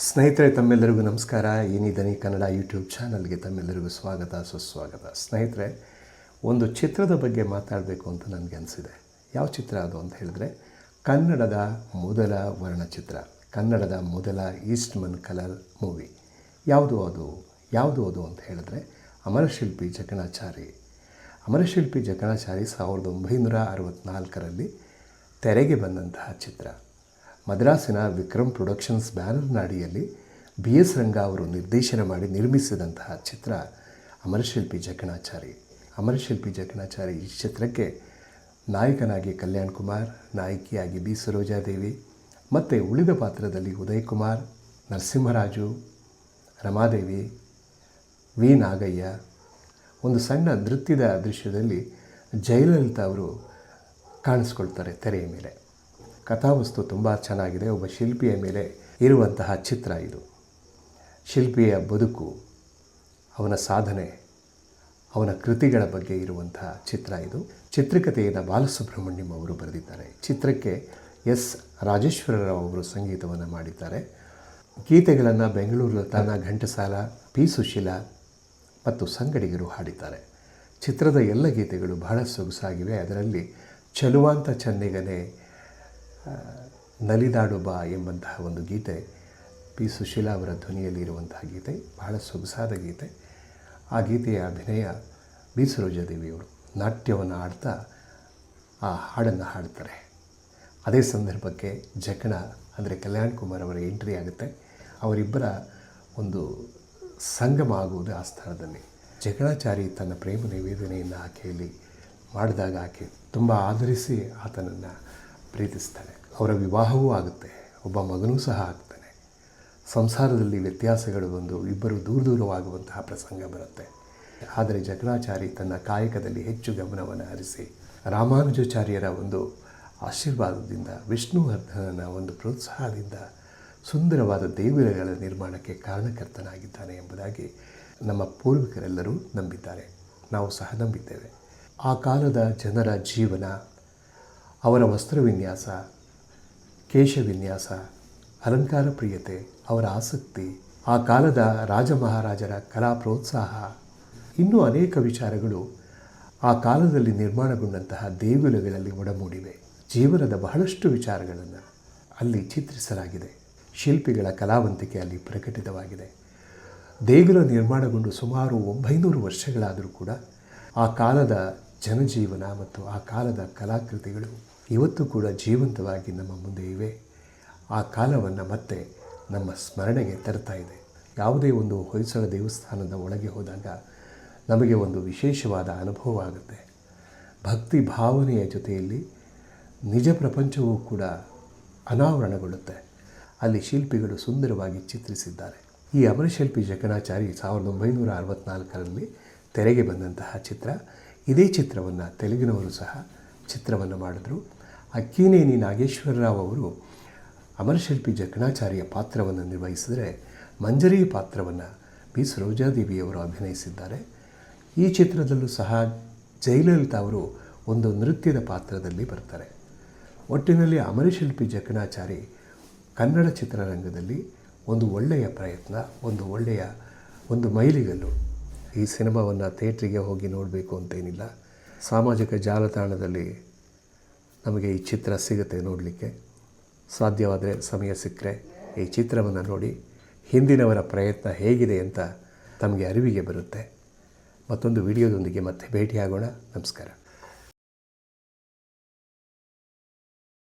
ಸ್ನೇಹಿತರೆ, ತಮ್ಮೆಲ್ಲರಿಗೂ ನಮಸ್ಕಾರ. ಏನಿದನಿ ಕನ್ನಡ ಯೂಟ್ಯೂಬ್ ಚಾನಲ್ಗೆ ತಮ್ಮೆಲ್ಲರಿಗೂ ಸ್ವಾಗತ, ಸುಸ್ವಾಗತ. ಸ್ನೇಹಿತರೆ, ಒಂದು ಚಿತ್ರದ ಬಗ್ಗೆ ಮಾತಾಡಬೇಕು ಅಂತ ನನಗೆ ಅನಿಸಿದೆ. ಯಾವ ಚಿತ್ರ ಅದು ಅಂತ ಹೇಳಿದ್ರೆ, ಕನ್ನಡದ ಮೊದಲ ವರ್ಣಚಿತ್ರ, ಕನ್ನಡದ ಮೊದಲ ಈಸ್ಟ್ಮನ್ ಕಲರ್ ಮೂವಿ. ಯಾವುದು ಅದು ಅಂತ ಹೇಳಿದ್ರೆ ಅಮರಶಿಲ್ಪಿ ಜಕಣಾಚಾರಿ. ಅಮರಶಿಲ್ಪಿ ಜಕಣಾಚಾರಿ 1964ರಲ್ಲಿ ತೆರೆಗೆ ಬಂದಂತಹ ಚಿತ್ರ. ಮದ್ರಾಸಿನ ವಿಕ್ರಮ್ ಪ್ರೊಡಕ್ಷನ್ಸ್ ಬ್ಯಾನರ್ನ ಅಡಿಯಲ್ಲಿ BS ರಂಗ ಅವರು ನಿರ್ದೇಶನ ಮಾಡಿ ನಿರ್ಮಿಸಿದಂತಹ ಚಿತ್ರ ಅಮರಶಿಲ್ಪಿ ಜಕಣಾಚಾರಿ. ಅಮರಶಿಲ್ಪಿ ಜಕಣಾಚಾರಿ ಈ ಚಿತ್ರಕ್ಕೆ ನಾಯಕನಾಗಿ ಕಲ್ಯಾಣ್ ಕುಮಾರ್, ನಾಯಕಿಯಾಗಿ B. ಸರೋಜಾದೇವಿ ಮತ್ತು ಉಳಿದ ಪಾತ್ರದಲ್ಲಿ ಉದಯ್ ಕುಮಾರ್, ನರಸಿಂಹರಾಜು, ರಮಾದೇವಿ, ವಿ. ನಾಗಯ್ಯ. ಒಂದು ಸಣ್ಣ ನೃತ್ಯದ ದೃಶ್ಯದಲ್ಲಿ ಜಯಲಲಿತಾ ಅವರು ಕಾಣಿಸ್ಕೊಳ್ತಾರೆ ತೆರೆಯ ಮೇಲೆ. ಕಥಾವಸ್ತು ತುಂಬ ಚೆನ್ನಾಗಿದೆ. ಒಬ್ಬ ಶಿಲ್ಪಿಯ ಮೇಲೆ ಇರುವಂತಹ ಚಿತ್ರ ಇದು. ಶಿಲ್ಪಿಯ ಬದುಕು, ಅವನ ಸಾಧನೆ, ಅವನ ಕೃತಿಗಳ ಬಗ್ಗೆ ಇರುವಂತಹ ಚಿತ್ರ ಇದು. ಚಿತ್ರಕಥೆಯನ್ನು ಬಾಲಸುಬ್ರಹ್ಮಣ್ಯಂ ಅವರು ಬರೆದಿದ್ದಾರೆ. ಚಿತ್ರಕ್ಕೆ S. ರಾಜೇಶ್ವರರಾವ್ ಅವರು ಸಂಗೀತವನ್ನು ಮಾಡಿದ್ದಾರೆ. ಗೀತೆಗಳನ್ನು ಬೆಂಗಳೂರು ಲತಾನ, ಘಂಟಸಾಲ, P. ಸುಶೀಲಾ ಮತ್ತು ಸಂಗಡಿಗರು ಹಾಡಿದ್ದಾರೆ. ಚಿತ್ರದ ಎಲ್ಲ ಗೀತೆಗಳು ಬಹಳ ಸೊಗಸಾಗಿವೆ. ಅದರಲ್ಲಿ ಚಲುವಾಂತ ಚೆನ್ನಿಗನೆ, ನಲಿದಾಡು ಬಾ ಎಂಬಂತಹ ಒಂದು ಗೀತೆ P. ಸುಶೀಲಾ ಅವರ ಧ್ವನಿಯಲ್ಲಿ ಇರುವಂತಹ ಗೀತೆ, ಬಹಳ ಸೊಗಸಾದ ಗೀತೆ. ಆ ಗೀತೆಯ ಅಭಿನಯ B. ಸರೋಜಾದೇವಿಯವರು ನಾಟ್ಯವನ್ನು ಆಡ್ತಾ ಆ ಹಾಡನ್ನು ಹಾಡ್ತಾರೆ. ಅದೇ ಸಂದರ್ಭಕ್ಕೆ ಜಕಣ ಅಂದರೆ ಕಲ್ಯಾಣ್ ಕುಮಾರ್ ಅವರ ಎಂಟ್ರಿ ಆಗುತ್ತೆ. ಅವರಿಬ್ಬರ ಒಂದು ಸಂಗಮ ಆಗುವುದು ಆ ಸ್ಥಳದಲ್ಲಿ. ಜಕಣಾಚಾರಿ ತನ್ನ ಪ್ರೇಮ ನಿವೇದನೆಯನ್ನು ಆಕೆಯಲ್ಲಿ ಮಾಡಿದಾಗ ಆಕೆ ತುಂಬ ಆಧರಿಸಿ ಆತನನ್ನು ಪ್ರೀತಿಸ್ತಾಳೆ. ಅವರ ವಿವಾಹವೂ ಆಗುತ್ತೆ, ಒಬ್ಬ ಮಗನೂ ಸಹ ಆಗ್ತಾನೆ. ಸಂಸಾರದಲ್ಲಿ ವ್ಯತ್ಯಾಸಗಳು ಬಂದು ಇಬ್ಬರು ದೂರವಾಗುವಂತಹ ಪ್ರಸಂಗ ಬರುತ್ತೆ. ಆದರೆ ಜಕಣಾಚಾರಿ ತನ್ನ ಕಾಯಕದಲ್ಲಿ ಹೆಚ್ಚು ಗಮನವನ್ನು ಹರಿಸಿ ರಾಮಾನುಜಾಚಾರ್ಯರ ಒಂದು ಆಶೀರ್ವಾದದಿಂದ, ವಿಷ್ಣುವರ್ಧನನ ಒಂದು ಪ್ರೋತ್ಸಾಹದಿಂದ ಸುಂದರವಾದ ದೇಗುಲಗಳ ನಿರ್ಮಾಣಕ್ಕೆ ಕಾರಣಕರ್ತನಾಗಿದ್ದಾನೆ ಎಂಬುದಾಗಿ ನಮ್ಮ ಪೂರ್ವಿಕರೆಲ್ಲರೂ ನಂಬಿದ್ದಾರೆ. ನಾವು ಸಹ ನಂಬಿದ್ದೇವೆ. ಆ ಕಾಲದ ಜನರ ಜೀವನ, ಅವರ ವಸ್ತ್ರವಿನ್ಯಾಸ, ಕೇಶವಿನ್ಯಾಸ, ಅಲಂಕಾರ ಪ್ರಿಯತೆ, ಅವರ ಆಸಕ್ತಿ, ಆ ಕಾಲದ ರಾಜ ಮಹಾರಾಜರ ಕಲಾ ಪ್ರೋತ್ಸಾಹ, ಇನ್ನೂ ಅನೇಕ ವಿಚಾರಗಳು ಆ ಕಾಲದಲ್ಲಿ ನಿರ್ಮಾಣಗೊಂಡಂತಹ ದೇಗುಲಗಳಲ್ಲಿ ಒಡಮೂಡಿವೆ. ಜೀವನದ ಬಹಳಷ್ಟು ವಿಚಾರಗಳನ್ನು ಅಲ್ಲಿ ಚಿತ್ರಿಸಲಾಗಿದೆ. ಶಿಲ್ಪಿಗಳ ಕಲಾವಂತಿಕೆ ಅಲ್ಲಿ ಪ್ರಕಟಿತವಾಗಿದೆ. ದೇಗುಲ ನಿರ್ಮಾಣಗೊಂಡು ಸುಮಾರು 900 ವರ್ಷಗಳಾದರೂ ಕೂಡ ಆ ಕಾಲದ ಜನಜೀವನ ಮತ್ತು ಆ ಕಾಲದ ಕಲಾಕೃತಿಗಳು ಇವತ್ತು ಕೂಡ ಜೀವಂತವಾಗಿ ನಮ್ಮ ಮುಂದೆ ಇವೆ. ಆ ಕಾಲವನ್ನು ಮತ್ತೆ ನಮ್ಮ ಸ್ಮರಣೆಗೆ ತರ್ತಾ ಇದೆ. ಯಾವುದೇ ಒಂದು ಹೊಯ್ಸಳ ದೇವಸ್ಥಾನದ ಒಳಗೆ ಹೋದಾಗ ನಮಗೆ ಒಂದು ವಿಶೇಷವಾದ ಅನುಭವ ಆಗುತ್ತೆ. ಭಕ್ತಿ ಭಾವನೆಯ ಜೊತೆಯಲ್ಲಿ ನಿಜ ಪ್ರಪಂಚವೂ ಕೂಡ ಅನಾವರಣಗೊಳ್ಳುತ್ತೆ. ಅಲ್ಲಿ ಶಿಲ್ಪಿಗಳು ಸುಂದರವಾಗಿ ಚಿತ್ರಿಸಿದ್ದಾರೆ. ಈ ಅಮರಶಿಲ್ಪಿ ಜಕಣಾಚಾರಿ 1964ರಲ್ಲಿ ತೆರೆಗೆ ಬಂದಂತಹ ಚಿತ್ರ. ಇದೇ ಚಿತ್ರವನ್ನು ತೆಲುಗಿನವರು ಸಹ ಚಿತ್ರವನ್ನು ಮಾಡಿದ್ರು. ಅಕ್ಕಿನೇನಿ ನಾಗೇಶ್ವರರಾವ್ ಅವರು ಅಮರಶಿಲ್ಪಿ ಜಕಣಾಚಾರಿಯ ಪಾತ್ರವನ್ನು ನಿರ್ವಹಿಸಿದರೆ, ಮಂಜರಿ ಪಾತ್ರವನ್ನು B. ಸರೋಜಾದೇವಿಯವರು ಅಭಿನಯಿಸಿದ್ದಾರೆ. ಈ ಚಿತ್ರದಲ್ಲೂ ಸಹ ಜಯಲಲಿತಾ ಅವರು ಒಂದು ನೃತ್ಯದ ಪಾತ್ರದಲ್ಲಿ ಬರ್ತಾರೆ. ಒಟ್ಟಿನಲ್ಲಿ ಅಮರಶಿಲ್ಪಿ ಜಕಣಾಚಾರಿ ಕನ್ನಡ ಚಿತ್ರರಂಗದಲ್ಲಿ ಒಂದು ಒಳ್ಳೆಯ ಪ್ರಯತ್ನ, ಒಂದು ಮೈಲಿಗಲ್ಲು. ಈ ಸಿನಿಮಾವನ್ನು ಥಿಯೇಟ್ರಿಗೆ ಹೋಗಿ ನೋಡಬೇಕು ಅಂತೇನಿಲ್ಲ. ಸಾಮಾಜಿಕ ಜಾಲತಾಣದಲ್ಲಿ ನಮಗೆ ಈ ಚಿತ್ರ ಸಿಗುತ್ತೆ ನೋಡಲಿಕ್ಕೆ. ಸಾಧ್ಯವಾದರೆ ಸಮಯ ಸಿಕ್ಕರೆ ಈ ಚಿತ್ರವನ್ನು ನೋಡಿ ಹಿಂದಿನವರ ಪ್ರಯತ್ನ ಹೇಗಿದೆ ಅಂತ ತಮಗೆ ಅರಿವಿಗೆ ಬರುತ್ತೆ. ಮತ್ತೊಂದು ವಿಡಿಯೋದೊಂದಿಗೆ ಮತ್ತೆ ಭೇಟಿಯಾಗೋಣ. ನಮಸ್ಕಾರ.